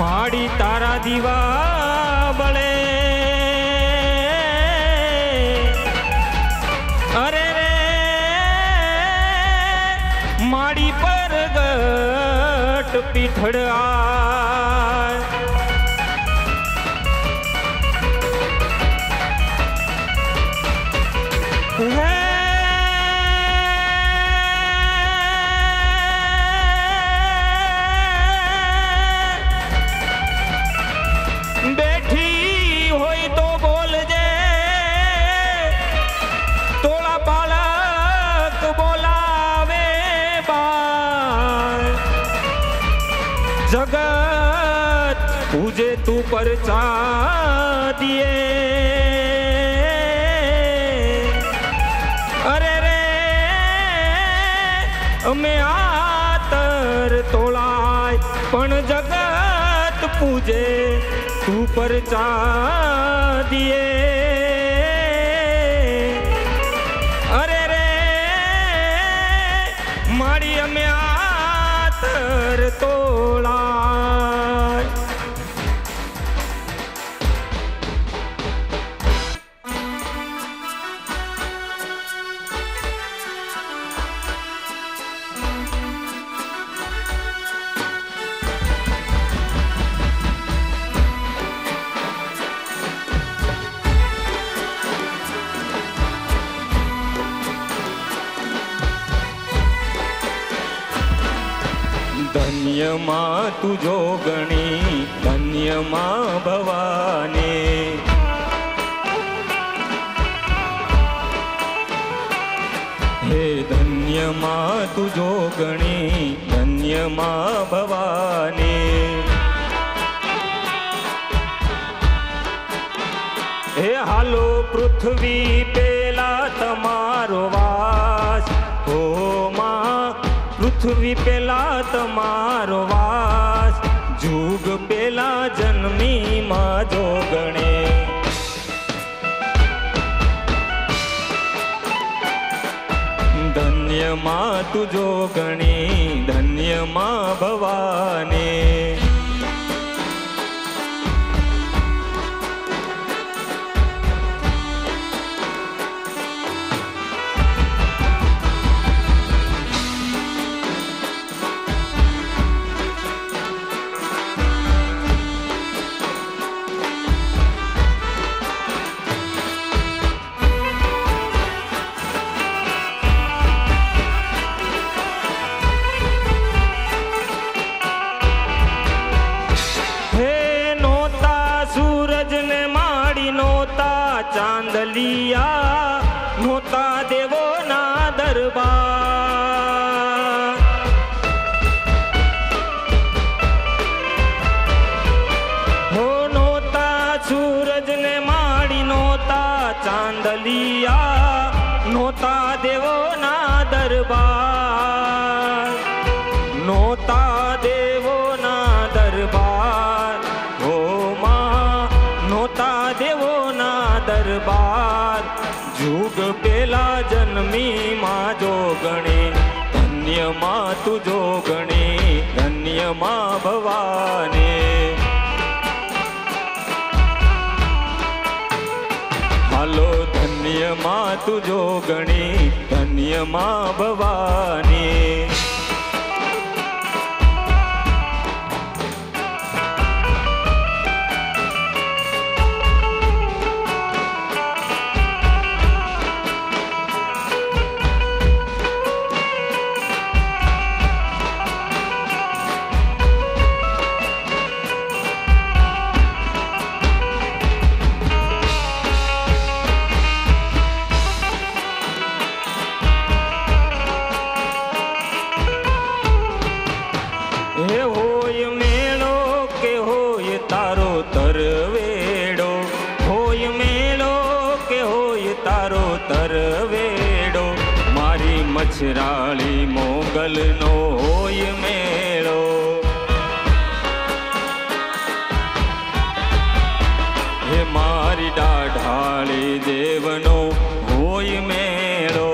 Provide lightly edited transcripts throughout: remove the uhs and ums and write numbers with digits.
માડી તારા દીવા બળે અરે રે માડી પર ગટ પીઠડા जगत पूजे तू परचा दिए अरे रे अमे आतर तोलाय पण जगत पूजे तू परचा दिए अरे रे मारी अमे आतर तोला धन्य मां तुझो गणी धन्य मां भवानी हे धन्य मां तुझो गणी धन्य मां भवानी हे हालो पृथ्वी पेला तमारो वास हो मां पृथ्वी पेला तमारो वास जुग पेला जन्मी मां जोगणे धन्य मां तुझो गणी धन्य मां भवानी चांदलिया नोता देवो ना दरबार हो नोता सूरज ने माड़ी नोता चांदलिया नोता देवो ना दरबार नोता देवो ना दरबार हो मां नोता देवो दरबार जुग पेला जन्मी मां जोगणी धन्य मां तुझो गणी धन्य मां भवानी हालो धन्य मां तुझो गणी धन्य मां भवानी तरवेड़ो मारी मछराली मोगल नो होय मेड़ो हे मारी डाढाली देवनो होय मेड़ो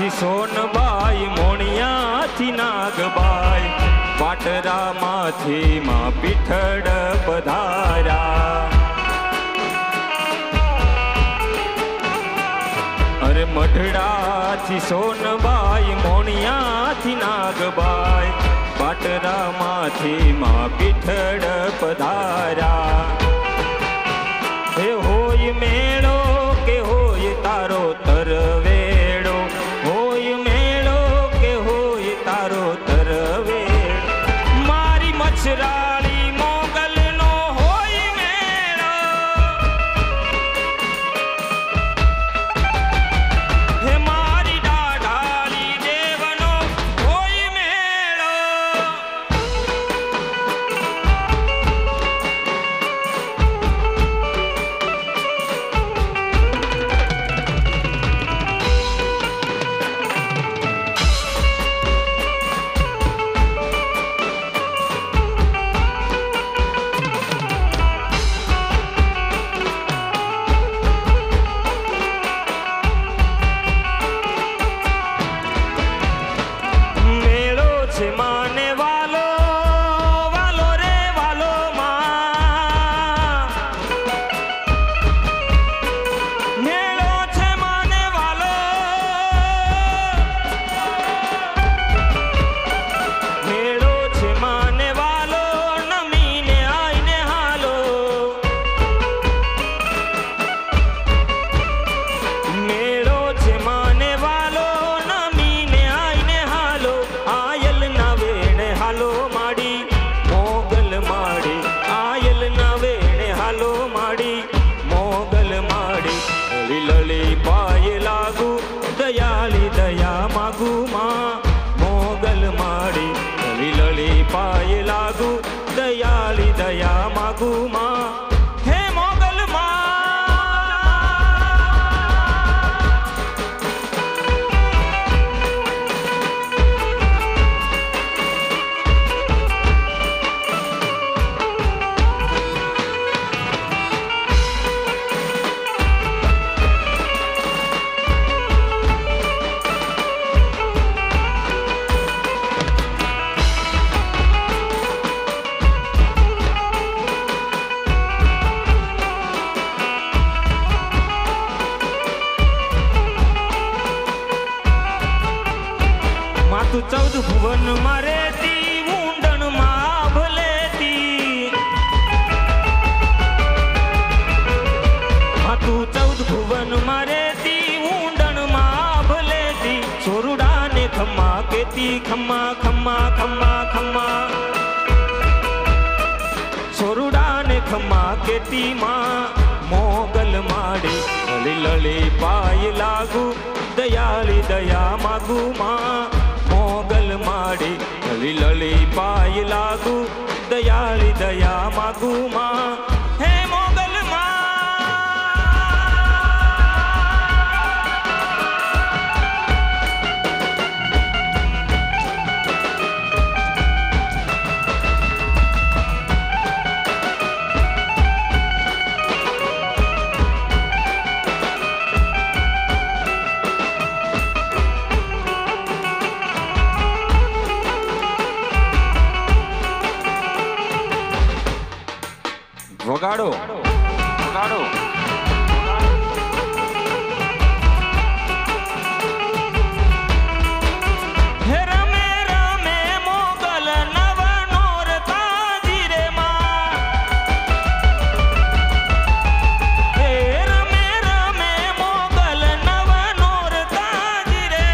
મઢડાથી સોનબાઈ મોણિયાથી નાગબાઈ પાટરામાંથી માં પીઠડ પધાર્યા અરે મઢડાથી સોનબાઈ મોણિયાથી નાગબાઈ પાટરામાંથી માં પીઠડ પધાર્યા હે હોય મેળો કે હોય તારો તરવેડો હોય મેળો કે હોય તારો તરવેડો મારી મચ્છરાળી મોગલનો હોય મેળો હે મારી દાઢાળી દેવનો હોય મેળો તું 14 ભુવન માં રહેતી ઊંડણ માં ભલેતી હા તું 14 ભુવન માં રહેતી ઊંડણ માં ભલેતી સોરુડા ને ખમ્મા કેતી ખમ્મા ખમ્મા ખમ્મા ખમ્મા સોરુડા ને ખમ્મા કેતી માં મોગલ માડી લલી લલી પાય લાગુ દયાળી દયા માગુ માં મોગલ માડી લલી લલી પાય લાગુ દયાળી દયા માગુ માં હે મોગલ માં વગાડો વગાડો હે રમે રમે મોગલ નવ નોરતા ધીરે માં હે રમે રમે મોગલ નવ નોરતા ધીરે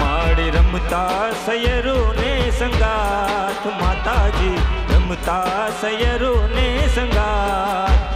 માડી રમતા સયરો ને સંગાથ માતાજી રમતા સયરો ને સંગાથ